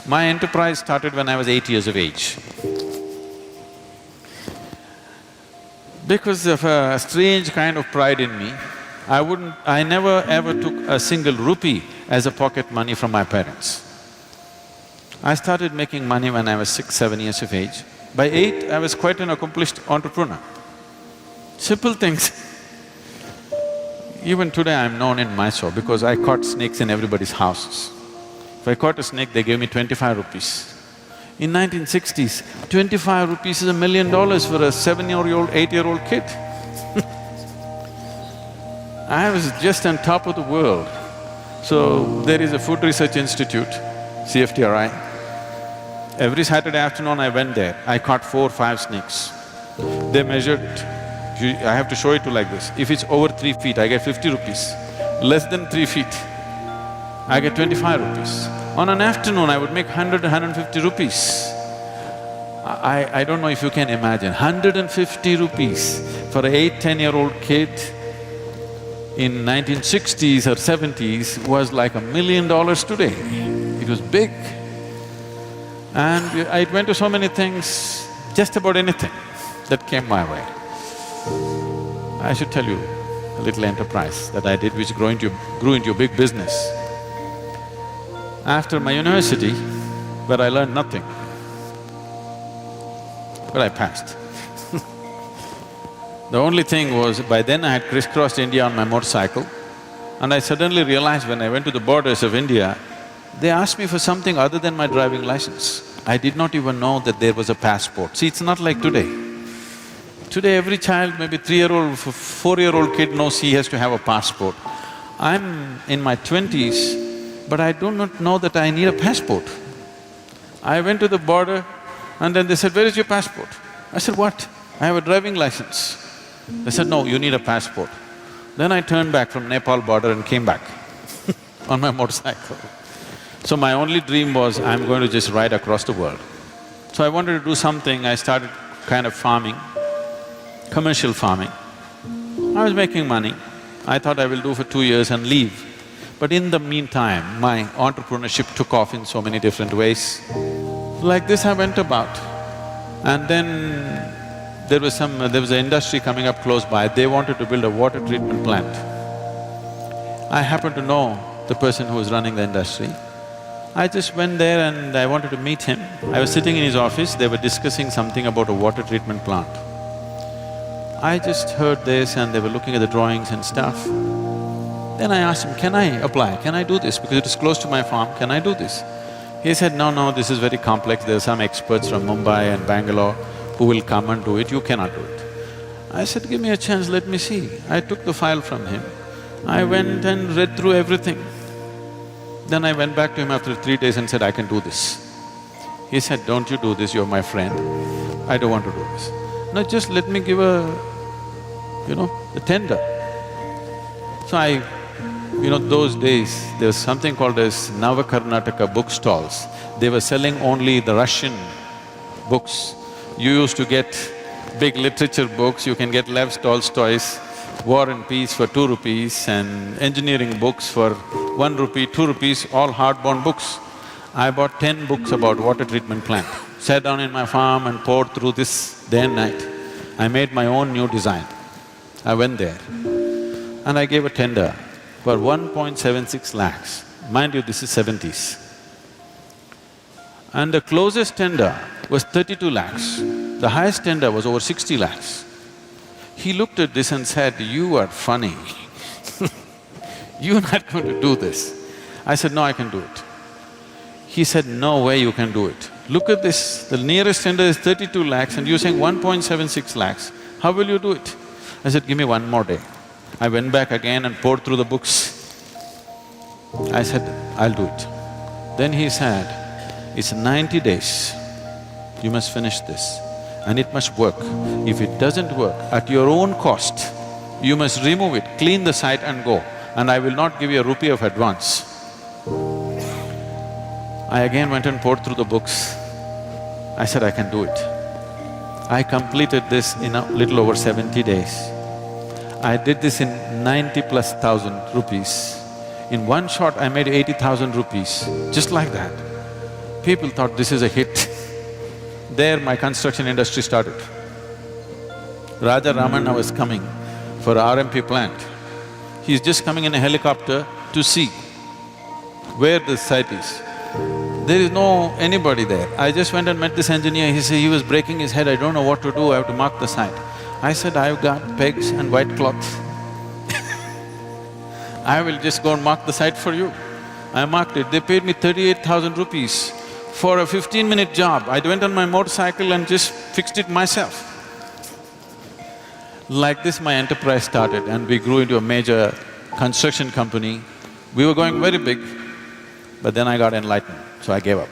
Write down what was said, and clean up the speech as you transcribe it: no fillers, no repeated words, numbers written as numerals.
My enterprise started when I was 8 years of age. Because of a strange kind of pride in me, I never ever took a single rupee as a pocket money from my parents. I started making money when I was 6, 7 years of age. By 8, I was quite an accomplished entrepreneur. Simple things. Even today I'm known in Mysore because I caught snakes in everybody's houses. If I caught a snake, they gave me 25 rupees. In 1960s, 25 rupees is $1 million for a 7-year-old, 8-year-old kid. I was just on top of the world. So, there is a Food Research Institute, CFTRI. Every Saturday afternoon I went there, I caught 4, 5 snakes. They measured it. I have to show it to like this. If it's over 3 feet, I get 50 rupees. Less than 3 feet, I get 25 rupees. On an afternoon, I would make 100, 150 rupees. I don't know if you can imagine, 150 rupees for an 8, 10-year-old kid in 1960s or 70s was like $1 million today. It was big. And I went to so many things, just about anything that came my way. I should tell you a little enterprise that I did which grew into a big business. After my university, where I learned nothing, but I passed. The only thing was, by then I had crisscrossed India on my motorcycle, and I suddenly realized when I went to the borders of India, they asked me for something other than my driving license. I did not even know that there was a passport. See, it's not like today. Today every child, maybe 3-year-old, 4-year-old kid knows he has to have a passport. I'm in my 20s, but I do not know that I need a passport. I went to the border and then they said, "Where is your passport?" I said, "What? I have a driving license." They said, "No, you need a passport." Then I turned back from Nepal border and came back on my motorcycle. So my only dream was, I'm going to just ride across the world. So I wanted to do something, I started kind of farming, commercial farming. I was making money. I thought I will do for 2 years and leave. But in the meantime, my entrepreneurship took off in so many different ways. Like this I went about. And then there was an industry coming up close by, they wanted to build a water treatment plant. I happened to know the person who was running the industry. I just went there and I wanted to meet him. I was sitting in his office, they were discussing something about a water treatment plant. I just heard this and they were looking at the drawings and stuff. Then I asked him, "Can I apply? Can I do this? Because it is close to my farm, can I do this?" He said, "No, this is very complex, there are some experts from Mumbai and Bangalore who will come and do it, you cannot do it." I said, "Give me a chance, let me see." I took the file from him. I went and read through everything. Then I went back to him after 3 days and said, "I can do this." He said, "Don't you do this, you're my friend. I don't want to do this." "No, just let me give a tender." So those days, there was something called as Navakarnataka bookstalls. They were selling only the Russian books. You used to get big literature books, you can get Lev Tolstoy's War and Peace for 2 rupees and engineering books for 1 rupee, 2 rupees, all hardbound books. I bought 10 books about water treatment plant, sat down in my farm and poured through this day and night. I made my own new design. I went there and I gave a tender for 1.76 lakhs. Mind you, this is 70s. And the closest tender was 32 lakhs. The highest tender was over 60 lakhs. He looked at this and said, "You are funny. You're not going to do this." I said, "No, I can do it." He said, "No way you can do it. Look at this, the nearest tender is 32 lakhs and you're saying 1.76 lakhs. How will you do it?" I said, "Give me 1 more day." I went back again and poured through the books. I said, "I'll do it." Then he said, "It's 90 days, you must finish this and it must work. If it doesn't work, at your own cost, you must remove it, clean the site and go, and I will not give you a rupee of advance." I again went and poured through the books. I said, "I can do it." I completed this in a little over 70 days. I did this in 90,000+ rupees. In one shot, I made 80,000 rupees, just like that. people thought this is a hit. There my construction industry started. Raja Ramanna was coming for RMP plant. He's just coming in a helicopter to see where the site is. There is no anybody there. I just went and met this engineer, he was breaking his head, I don't know what to do, I have to mark the site. I said, I've got pegs and white cloth. I will just go and mark the site for you. I marked it, they paid me 38,000 rupees for a 15-minute job. I went on my motorcycle and just fixed it myself. Like this my enterprise started and we grew into a major construction company. We were going very big, but then I got enlightened, so I gave up.